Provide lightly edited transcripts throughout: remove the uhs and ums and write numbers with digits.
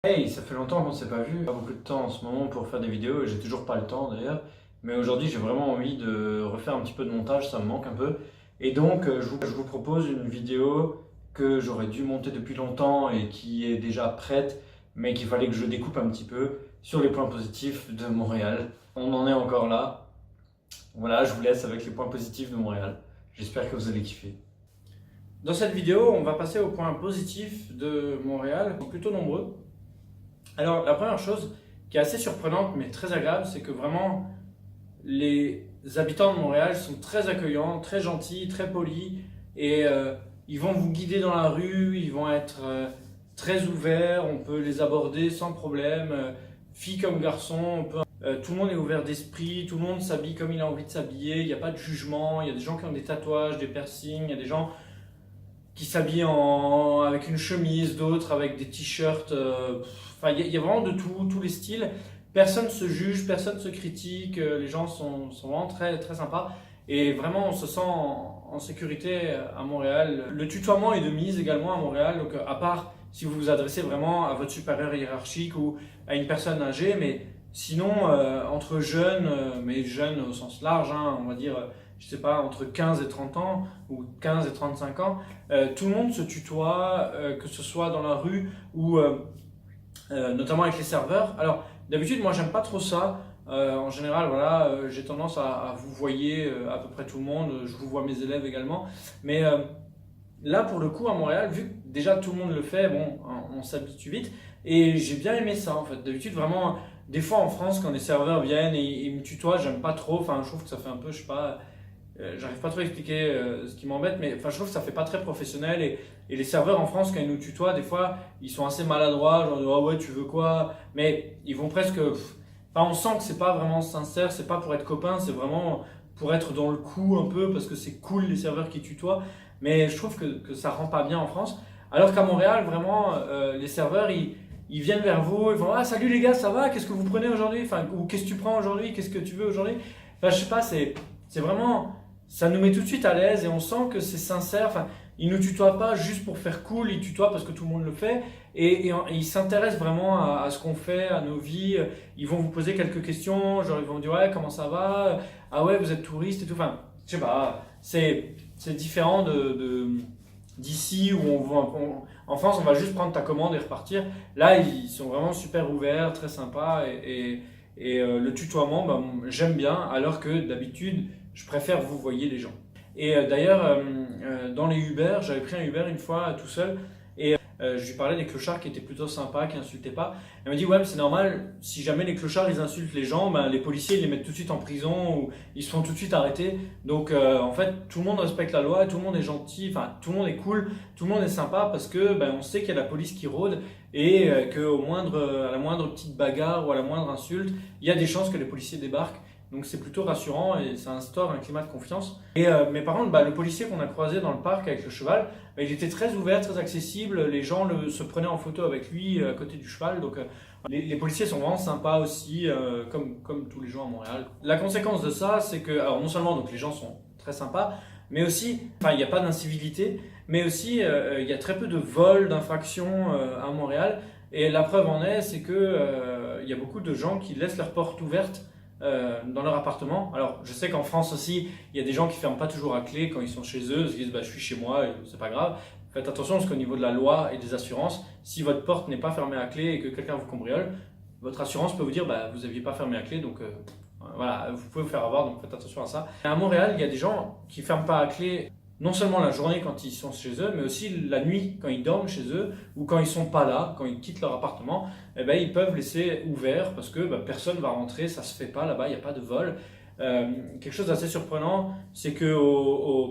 Hey, ça fait longtemps qu'on ne s'est pas vu. Pas beaucoup de temps en ce moment pour faire des vidéos et j'ai toujours pas le temps d'ailleurs. Mais aujourd'hui, j'ai vraiment envie de refaire un petit peu de montage, ça me manque un peu. Et donc, je vous propose une vidéo que j'aurais dû monter depuis longtemps et qui est déjà prête, mais qu'il fallait que je découpe un petit peu sur les points positifs de Montréal. On en est encore là. Voilà, je vous laisse avec les points positifs de Montréal. J'espère que vous allez kiffer. Dans cette vidéo, on va passer aux points positifs de Montréal. Ils sont plutôt nombreux. Alors, la première chose qui est assez surprenante mais très agréable, c'est que vraiment les habitants de Montréal sont très accueillants, très gentils, très polis et ils vont vous guider dans la rue, ils vont être très ouverts, on peut les aborder sans problème, filles comme garçons, tout le monde est ouvert d'esprit, tout le monde s'habille comme il a envie de s'habiller, il n'y a pas de jugement, il y a des gens qui ont des tatouages, des piercings, il y a des gens qui s'habillent avec une chemise, d'autres avec des t-shirts. Enfin, il y a vraiment de tout, tous les styles. Personne ne se juge, personne ne se critique. Les gens sont vraiment très, très sympas. Et vraiment, on se sent en sécurité à Montréal. Le tutoiement est de mise également à Montréal. Donc, à part si vous vous adressez vraiment à votre supérieur hiérarchique ou à une personne âgée, mais sinon, entre jeunes, mais jeunes au sens large, hein, on va dire, je sais pas, entre 15 et 30 ans ou 15 et 35 ans, tout le monde se tutoie, que ce soit dans la rue ou notamment avec les serveurs. Alors, d'habitude, moi, j'aime pas trop ça. En général, voilà, j'ai tendance à vous voyer à peu près tout le monde. Je vous vois mes élèves également. Mais là, pour le coup, à Montréal, vu que déjà tout le monde le fait, bon, on s'habitue vite. Et j'ai bien aimé ça, en fait. D'habitude, vraiment, des fois en France, quand les serveurs viennent et me tutoient, j'aime pas trop. Enfin, je trouve que ça fait un peu, je sais pas, j'arrive pas trop à expliquer ce qui m'embête, mais enfin, je trouve que ça fait pas très professionnel. Et les serveurs en France, quand ils nous tutoient, des fois, ils sont assez maladroits, genre, ah ouais, tu veux quoi? Mais ils vont presque. Enfin, on sent que c'est pas vraiment sincère, c'est pas pour être copain, c'est vraiment pour être dans le coup un peu, parce que c'est cool les serveurs qui tutoient. Mais je trouve que ça rend pas bien en France. Alors qu'à Montréal, vraiment, les serveurs, ils viennent vers vous, ils vont ah salut les gars, ça va? Qu'est-ce que vous prenez aujourd'hui? Enfin, ou qu'est-ce que tu prends aujourd'hui? Qu'est-ce que tu veux aujourd'hui? Enfin, je sais pas, c'est vraiment ça nous met tout de suite à l'aise et on sent que c'est sincère. Enfin, ils ne tutoient pas juste pour faire cool, ils tutoient parce que tout le monde le fait et ils s'intéressent vraiment à ce qu'on fait, à nos vies. Ils vont vous poser quelques questions, genre ils vont vous dire ouais comment ça va, ah ouais vous êtes touriste et tout. Enfin, je sais pas, c'est différent d'ici où en France on va juste prendre ta commande et repartir. Là ils sont vraiment super ouverts, très sympas et le tutoiement, ben, j'aime bien, alors que d'habitude, je préfère vous voyez les gens. Et d'ailleurs, dans les Uber, j'avais pris un Uber une fois tout seul, et je lui parlais des clochards qui étaient plutôt sympas, qui insultaient pas. Elle m'a dit, ouais, mais c'est normal, si jamais les clochards ils insultent les gens, ben, les policiers ils les mettent tout de suite en prison, ou ils se font tout de suite arrêter. Donc en fait, tout le monde respecte la loi, tout le monde est gentil, enfin, tout le monde est cool, tout le monde est sympa, parce que ben, on sait qu'il y a la police qui rôde, et à la moindre petite bagarre ou à la moindre insulte, il y a des chances que les policiers débarquent. Donc c'est plutôt rassurant et ça instaure un climat de confiance. Mais par contre, bah, le policier qu'on a croisé dans le parc avec le cheval, bah, il était très ouvert, très accessible. Les gens se prenaient en photo avec lui à côté du cheval. Donc les policiers sont vraiment sympas aussi, comme tous les gens à Montréal. La conséquence de ça, c'est que alors non seulement donc les gens sont très sympas, mais aussi, enfin il n'y a pas d'incivilité, mais aussi il y a très peu de vols, d'infractions à Montréal. Et la preuve en est, c'est que il y a beaucoup de gens qui laissent leurs portes ouvertes dans leur appartement. Alors, je sais qu'en France aussi, il y a des gens qui ferment pas toujours à clé quand ils sont chez eux. Ils se disent, bah, je suis chez moi, c'est pas grave. Faites attention parce qu'au niveau de la loi et des assurances, si votre porte n'est pas fermée à clé et que quelqu'un vous cambriole, votre assurance peut vous dire, bah, vous n'aviez pas fermé à clé, donc voilà, vous pouvez vous faire avoir, donc faites attention à ça. À Montréal, il y a des gens qui ferment pas à clé non seulement la journée quand ils sont chez eux, mais aussi la nuit quand ils dorment chez eux ou quand ils sont pas là, quand ils quittent leur appartement, eh ben, ils peuvent laisser ouvert parce que bah, personne va rentrer, ça se fait pas là-bas, il n'y a pas de vol. Quelque chose d'assez surprenant, c'est que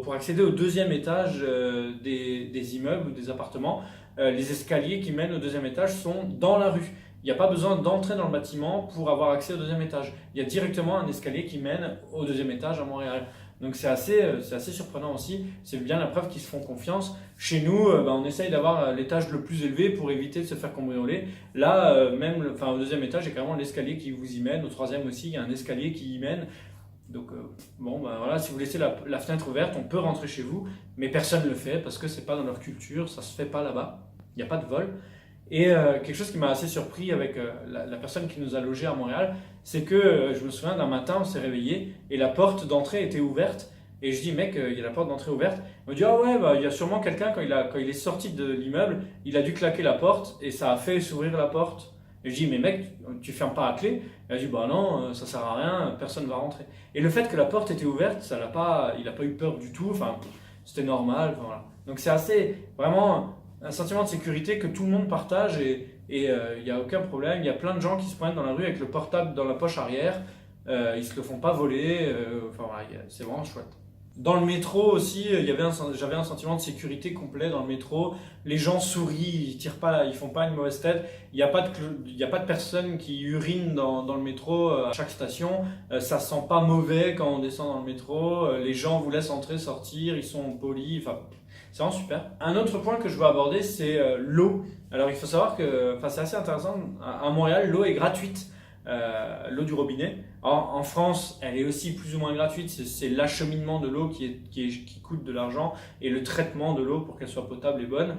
pour accéder au deuxième étage des immeubles ou des appartements, les escaliers qui mènent au deuxième étage sont dans la rue. Il n'y a pas besoin d'entrer dans le bâtiment pour avoir accès au deuxième étage. Il y a directement un escalier qui mène au deuxième étage à Montréal. Donc c'est assez surprenant aussi. C'est bien la preuve qu'ils se font confiance. Chez nous, bah, on essaye d'avoir l'étage le plus élevé pour éviter de se faire cambrioler. Là, enfin, au deuxième étage, il y a carrément l'escalier qui vous y mène. Au troisième aussi, il y a un escalier qui y mène. Donc bon, bah, voilà, si vous laissez la fenêtre ouverte, on peut rentrer chez vous, mais personne ne le fait parce que c'est pas dans leur culture, ça se fait pas là-bas. Il n'y a pas de vol. Et quelque chose qui m'a assez surpris avec la personne qui nous a logés à Montréal, c'est que je me souviens d'un matin, on s'est réveillé et la porte d'entrée était ouverte. Et je dis, mec, il y a la porte d'entrée ouverte. Il me dit, ah ouais, bah, il y a sûrement quelqu'un, quand il est sorti de l'immeuble, il a dû claquer la porte et ça a fait s'ouvrir la porte. Et je dis, mais mec, tu fermes pas à clé? Il a dit, bah non, ça sert à rien, personne va rentrer. Et le fait que la porte était ouverte, il n'a pas eu peur du tout, enfin, c'était normal. Enfin, voilà. Donc c'est assez, vraiment, un sentiment de sécurité que tout le monde partage et il n'y a aucun problème. Il y a plein de gens qui se promènent dans la rue avec le portable dans la poche arrière, ils se le font pas voler, enfin voilà, c'est vraiment chouette. Dans le métro aussi, j'avais un sentiment de sécurité complet dans le métro. Les gens sourient, ils tirent pas, ils font pas une mauvaise tête. Il n'y a pas de personne qui urine dans le métro à chaque station. Ça sent pas mauvais quand on descend dans le métro. Les gens vous laissent entrer, sortir, ils sont polis. Enfin, c'est vraiment super. Un autre point que je veux aborder, c'est l'eau. Alors il faut savoir que, enfin, c'est assez intéressant. À Montréal, l'eau est gratuite. L'eau du robinet. En France, elle est aussi plus ou moins gratuite. C'est l'acheminement de l'eau qui coûte de l'argent et le traitement de l'eau pour qu'elle soit potable et bonne.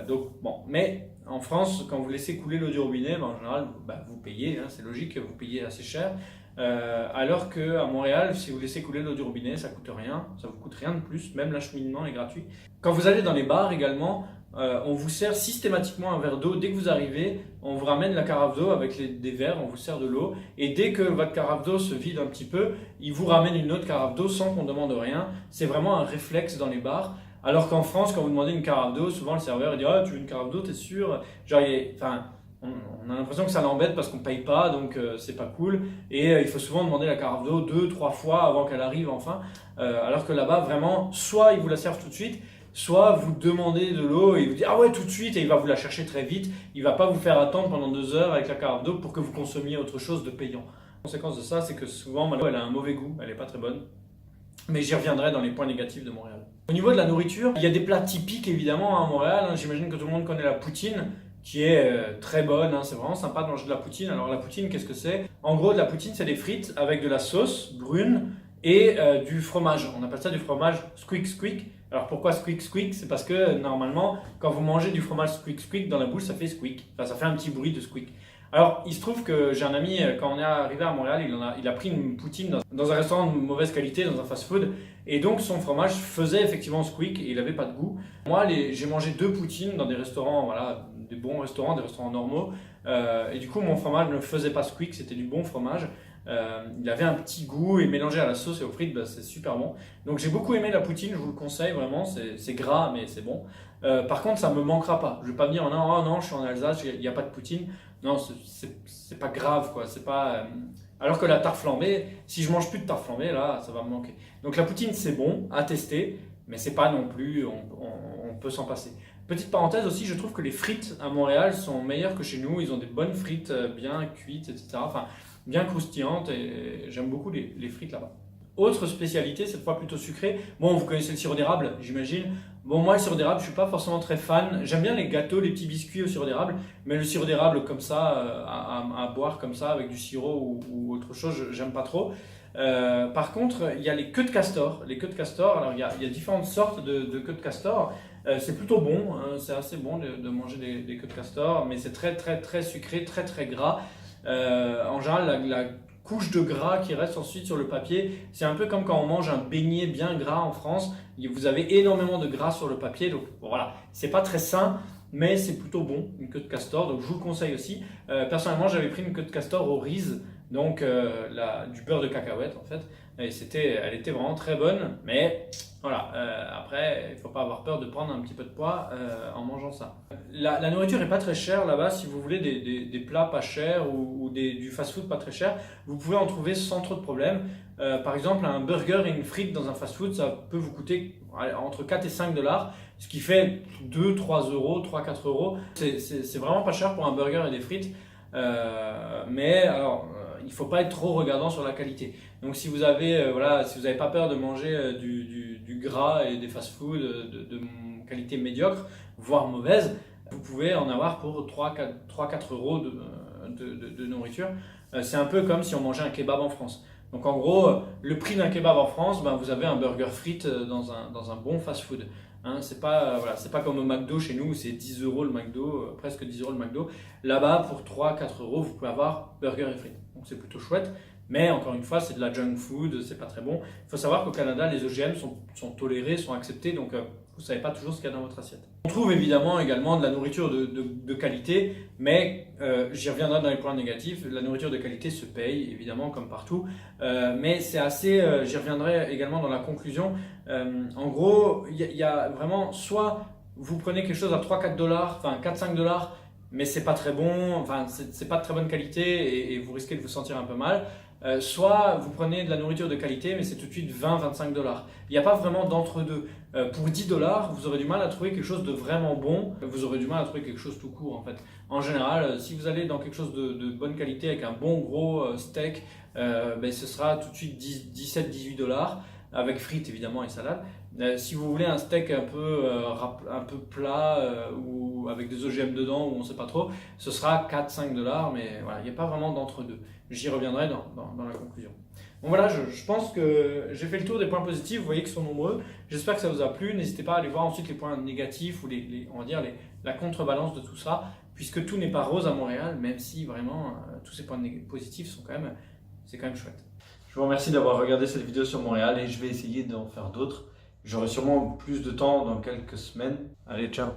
Donc bon, mais en France, quand vous laissez couler l'eau du robinet, en général, vous payez. Hein, c'est logique, vous payez assez cher. Alors qu'à Montréal, si vous laissez couler l'eau du robinet, ça coûte rien, ça vous coûte rien de plus, même l'acheminement est gratuit. Quand vous allez dans les bars également, on vous sert systématiquement un verre d'eau. Dès que vous arrivez, on vous ramène la carafe d'eau avec des verres, on vous sert de l'eau. Et dès que votre carafe d'eau se vide un petit peu, ils vous ramènent une autre carafe d'eau sans qu'on demande rien. C'est vraiment un réflexe dans les bars. Alors qu'en France, quand vous demandez une carafe d'eau, souvent le serveur il dit « Ah, tu veux une carafe d'eau, t'es sûr ?» Genre, on a l'impression que ça l'embête parce qu'on ne paye pas, donc c'est pas cool. Et il faut souvent demander la carafe d'eau 2-3 fois avant qu'elle arrive enfin. Alors que là-bas, vraiment, soit ils vous la servent tout de suite, soit vous demandez de l'eau et il vous dit « Ah ouais, tout de suite » et il va vous la chercher très vite. Il ne va pas vous faire attendre pendant 2 heures avec la carafe d'eau pour que vous consommiez autre chose de payant. La conséquence de ça, c'est que souvent, l'eau, elle a un mauvais goût, elle n'est pas très bonne. Mais j'y reviendrai dans les points négatifs de Montréal. Au niveau de la nourriture, il y a des plats typiques évidemment à Montréal. J'imagine que tout le monde connaît la poutine, qui est très bonne, hein. C'est vraiment sympa de manger de la poutine. Alors la poutine, qu'est-ce que c'est? En gros, de la poutine, c'est des frites avec de la sauce brune et du fromage. On appelle ça du fromage squeak squeak. Alors pourquoi squeak squeak? C'est parce que normalement, quand vous mangez du fromage squeak squeak dans la bouche, ça fait squeak. Enfin, ça fait un petit bruit de squeak. Alors, il se trouve que j'ai un ami, quand on est arrivé à Montréal, il a pris une poutine dans un restaurant de mauvaise qualité, dans un fast-food, et donc son fromage faisait effectivement squeak et il n'avait pas de goût. Moi, j'ai mangé 2 poutines dans des restaurants, voilà, des bons restaurants, des restaurants normaux, et du coup, mon fromage ne faisait pas squeak, c'était du bon fromage. Il avait un petit goût et mélangé à la sauce et aux frites, c'est super bon. Donc j'ai beaucoup aimé la poutine, je vous le conseille vraiment, c'est gras mais c'est bon. Par contre, ça ne me manquera pas. Je ne vais pas me dire non, oh non, je suis en Alsace, il n'y a pas de poutine. Non, c'est pas grave quoi. C'est pas. Alors que la tarte flambée, si je mange plus de tarte flambée, là, ça va me manquer. Donc la poutine, c'est bon à tester, mais c'est pas non plus. On peut s'en passer. Petite parenthèse aussi, je trouve que les frites à Montréal sont meilleures que chez nous. Ils ont des bonnes frites bien cuites, etc. Enfin, bien croustillantes et j'aime beaucoup les frites là-bas. Autre spécialité, cette fois plutôt sucrée. Bon, vous connaissez le sirop d'érable, j'imagine. Bon, moi, le sirop d'érable, je suis pas forcément très fan. J'aime bien les gâteaux, les petits biscuits au sirop d'érable, mais le sirop d'érable comme ça, à boire comme ça, avec du sirop ou autre chose, j'aime pas trop. Par contre, il y a les queues de castor. Les queues de castor, alors il y a différentes sortes de queues de castor. C'est plutôt bon, hein, c'est assez bon de manger des queues de castor, mais c'est très très très sucré, très très gras. En général, la couche de gras qui reste ensuite sur le papier, c'est un peu comme quand on mange un beignet bien gras en France. Vous avez énormément de gras sur le papier, donc bon, voilà, c'est pas très sain, mais c'est plutôt bon, une queue de castor, donc je vous le conseille aussi. Personnellement, j'avais pris une queue de castor au riz, donc du beurre de cacahuète en fait, et elle était vraiment très bonne, mais voilà, après, il ne faut pas avoir peur de prendre un petit peu de poids en mangeant ça. La nourriture n'est pas très chère là-bas. Si vous voulez des plats pas chers ou du fast-food pas très cher, vous pouvez en trouver sans trop de problème. Par exemple, un burger et une frite dans un fast-food, ça peut vous coûter entre 4 et 5 dollars, ce qui fait 2, 3 euros, 3, 4 euros. C'est vraiment pas cher pour un burger et des frites. Mais alors, il ne faut pas être trop regardant sur la qualité. Donc si vous avez si vous n'avez pas peur de manger du gras et des fast-foods de qualité médiocre, voire mauvaise, vous pouvez en avoir pour 3-4 euros de nourriture. C'est un peu comme si on mangeait un kebab en France. Donc en gros, le prix d'un kebab en France, vous avez un burger frites dans un bon fast-food. Hein, c'est pas, voilà, c'est pas comme au McDo chez nous, c'est 10 euros le McDo, presque 10 euros le McDo. Là-bas, pour 3-4 euros, vous pouvez avoir burger et frites. Donc c'est plutôt chouette. Mais encore une fois, c'est de la junk food, c'est pas très bon. Il faut savoir qu'au Canada, les OGM sont tolérés, sont acceptés, donc vous savez pas toujours ce qu'il y a dans votre assiette. On trouve évidemment également de la nourriture de qualité, mais j'y reviendrai dans les points négatifs. La nourriture de qualité se paye, évidemment, comme partout. Mais c'est assez, j'y reviendrai également dans la conclusion. En gros, il y a vraiment, soit vous prenez quelque chose à 3-4 dollars, enfin 4-5 dollars, mais c'est pas très bon, enfin c'est pas de très bonne qualité et vous risquez de vous sentir un peu mal. Soit vous prenez de la nourriture de qualité, mais c'est tout de suite 20-25 dollars. Il n'y a pas vraiment d'entre-deux. Pour 10 dollars, vous aurez du mal à trouver quelque chose de vraiment bon. Vous aurez du mal à trouver quelque chose tout court en fait. En général, si vous allez dans quelque chose de bonne qualité avec un bon gros steak, ce sera tout de suite 17-18 dollars. Avec frites évidemment et salade. Si vous voulez un steak un peu plat ou avec des OGM dedans ou on ne sait pas trop, ce sera 4-5 dollars, mais voilà, il n'y a pas vraiment d'entre-deux. J'y reviendrai dans la conclusion. Bon voilà, je pense que j'ai fait le tour des points positifs, vous voyez qu'ils sont nombreux. J'espère que ça vous a plu. N'hésitez pas à aller voir ensuite les points négatifs ou on va dire la contrebalance de tout ça, puisque tout n'est pas rose à Montréal, même si vraiment tous ces points positifs sont c'est quand même chouette. Je vous remercie d'avoir regardé cette vidéo sur Montréal et je vais essayer d'en faire d'autres. J'aurai sûrement plus de temps dans quelques semaines. Allez, ciao!